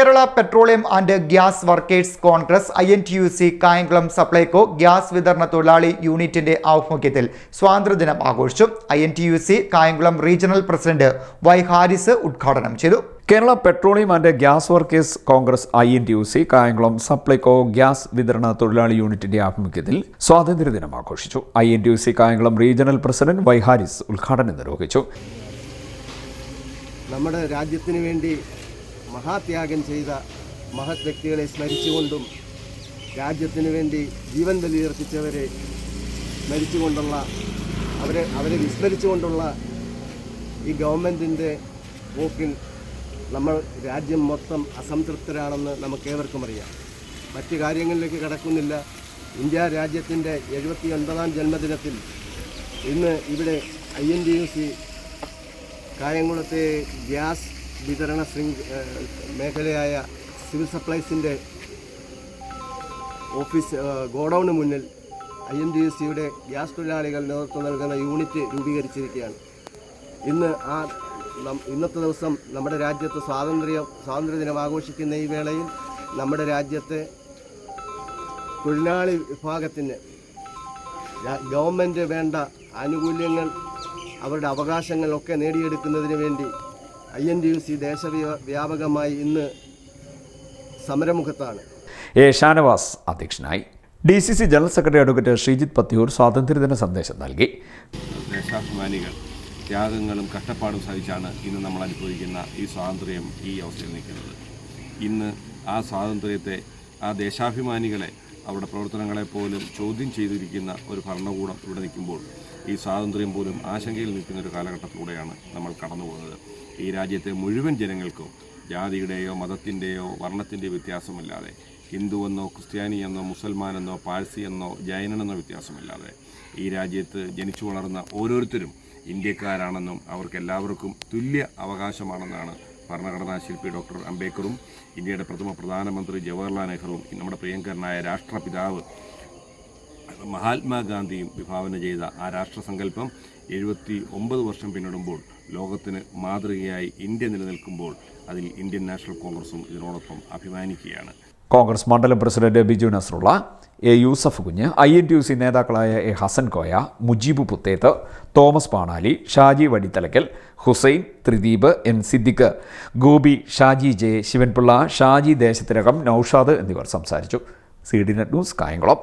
Kerala petroleum and gas workers congress INTUC Kayamkulam Supplyco gas വിതരണ തൊഴിലാളി യൂണിറ്റിന്റെ ആഭിമുഖ്യത്തിൽ സ്വാതന്ത്ര്യദിനം ആഘോഷിച്ചു. INTUC Kayamkulam regional president Y. Haris ഉദ്ഘാടനം ചെയ്തു. Kerala petroleum and gas workers congress INTUC Kayamkulam Supplyco gas വിതരണ തൊഴിലാളി യൂണിറ്റിന്റെ ആഭിമുഖ്യത്തിൽ സ്വാതന്ത്ര്യദിനം ആഘോഷിച്ചു. INTUC Kayamkulam regional president Y. Haris ഉദ്ഘാടനം നിർവഹിച്ചു. നമ്മുടെ രാജ്യത്തിന് വേണ്ടി മഹാത്യാഗം ചെയ്ത മഹത് വ്യക്തികളെ സ്മരിച്ചുകൊണ്ടും രാജ്യത്തിന് വേണ്ടി ജീവൻ ബലിയർപ്പിച്ചവരെ സ്മരിച്ചുകൊണ്ടുള്ള അവരെ വിസ്മരിച്ചുകൊണ്ടുള്ള ഈ ഗവൺമെൻറ്റിൻ്റെ പോക്കിൽ നമ്മൾ രാജ്യം മൊത്തം അസംതൃപ്തരാണെന്ന് നമുക്കേവർക്കും അറിയാം. മറ്റു കാര്യങ്ങളിലേക്ക് കടക്കുന്നില്ല. ഇന്ത്യ രാജ്യത്തിൻ്റെ 79ാം ജന്മദിനത്തിൽ ഇന്ന് ഇവിടെ INTUC കായംകുളത്തെ ഗ്യാസ് വിതരണ മേഖലയായ സിവിൽ സപ്ലൈസിൻ്റെ ഓഫീസ് ഗോഡൗണിന് മുന്നിൽ INTUCയുടെ ഗ്യാസ് തൊഴിലാളികൾ നേതൃത്വം നൽകുന്ന യൂണിറ്റ് രൂപീകരിച്ചിരിക്കുകയാണ്. ഇന്നത്തെ ദിവസം നമ്മുടെ രാജ്യത്ത് സ്വാതന്ത്ര്യദിനം ആഘോഷിക്കുന്ന ഈ വേളയിൽ നമ്മുടെ രാജ്യത്തെ തൊഴിലാളി വിഭാഗത്തിന് ഗവൺമെൻറ് വേണ്ട ആനുകൂല്യങ്ങൾ അവരുടെ അവകാശങ്ങളൊക്കെ നേടിയെടുക്കുന്നതിന് വേണ്ടി INTUC ദേശവ്യാപകമായി ഇന്ന് സമരമുഖത്താണ്. ഷാനവാസ് അധ്യക്ഷനായി. DCC general secretary advocate Sreejith Pathiyoor സ്വാതന്ത്ര്യദിന സന്ദേശം നൽകി. ദേശാഭിമാനികൾ ത്യാഗങ്ങളും കഷ്ടപ്പാടും സഹിച്ചാണ് ഇന്ന് നമ്മൾ അനുഭവിക്കുന്ന ഈ സ്വാതന്ത്ര്യം ഈ അവസ്ഥയിൽ നിൽക്കുന്നത്. ഇന്ന് ആ സ്വാതന്ത്ര്യത്തെ, ആ ദേശാഭിമാനികളെ, അവരുടെ പ്രവർത്തനങ്ങളെ പോലും ചോദ്യം ചെയ്തിരിക്കുന്ന ഒരു ഭരണകൂടം ഇവിടെ നിൽക്കുമ്പോൾ ഈ സ്വാതന്ത്ര്യം പോലും ആശങ്കയിൽ നിൽക്കുന്ന ഒരു കാലഘട്ടത്തിലൂടെയാണ് നമ്മൾ കടന്നു പോകുന്നത്. ഈ രാജ്യത്തെ മുഴുവൻ ജനങ്ങൾക്കും ജാതിയുടെയോ മതത്തിൻ്റെയോ വർണ്ണത്തിൻ്റെയോ വ്യത്യാസമില്ലാതെ, ഹിന്ദുവെന്നോ ക്രിസ്ത്യാനിയെന്നോ മുസൽമാനെന്നോ പാഴ്സിയെന്നോ ജൈനനെന്നോ വ്യത്യാസമില്ലാതെ ഈ രാജ്യത്ത് ജനിച്ചു വളർന്ന ഓരോരുത്തരും ഇന്ത്യക്കാരാണെന്നും അവർക്കെല്ലാവർക്കും തുല്യ അവകാശമാണെന്നാണ് ഭരണഘടനാ ശില്പി ഡോക്ടർ അംബേദ്കറും ഇന്ത്യയുടെ പ്രഥമ പ്രധാനമന്ത്രി ജവഹർലാൽ നെഹ്റുവും നമ്മുടെ പ്രിയങ്കരനായ രാഷ്ട്രപിതാവ് മഹാത്മാഗാന്ധിയും വിഭാവന ചെയ്ത ആ രാഷ്ട്രസങ്കല്പം 79 വർഷം പിന്നിടുമ്പോൾ ലോകത്തിന് മാതൃകയായി ഇന്ത്യ നിലനിൽക്കുമ്പോൾ അതിൽ ഇന്ത്യൻ നാഷണൽ കോൺഗ്രസും ഇതിനോടൊപ്പം അഭിമാനിക്കുകയാണ്. കോൺഗ്രസ് മണ്ഡലം president Biju Nasrulla, A. Yusuf Kunju, INTUC നേതാക്കളായ A. Hasan Koya, Mujeeb Puthethu, Thomas Panali, Shaji Vadithalakkal, Hussain, Trideep, N. Siddique, Gopi, Shaji J. Sivanpillai, Shaji Desathinakam, Noushad എന്നിവർ സംസാരിച്ചു. CDNet news Kayamkulam.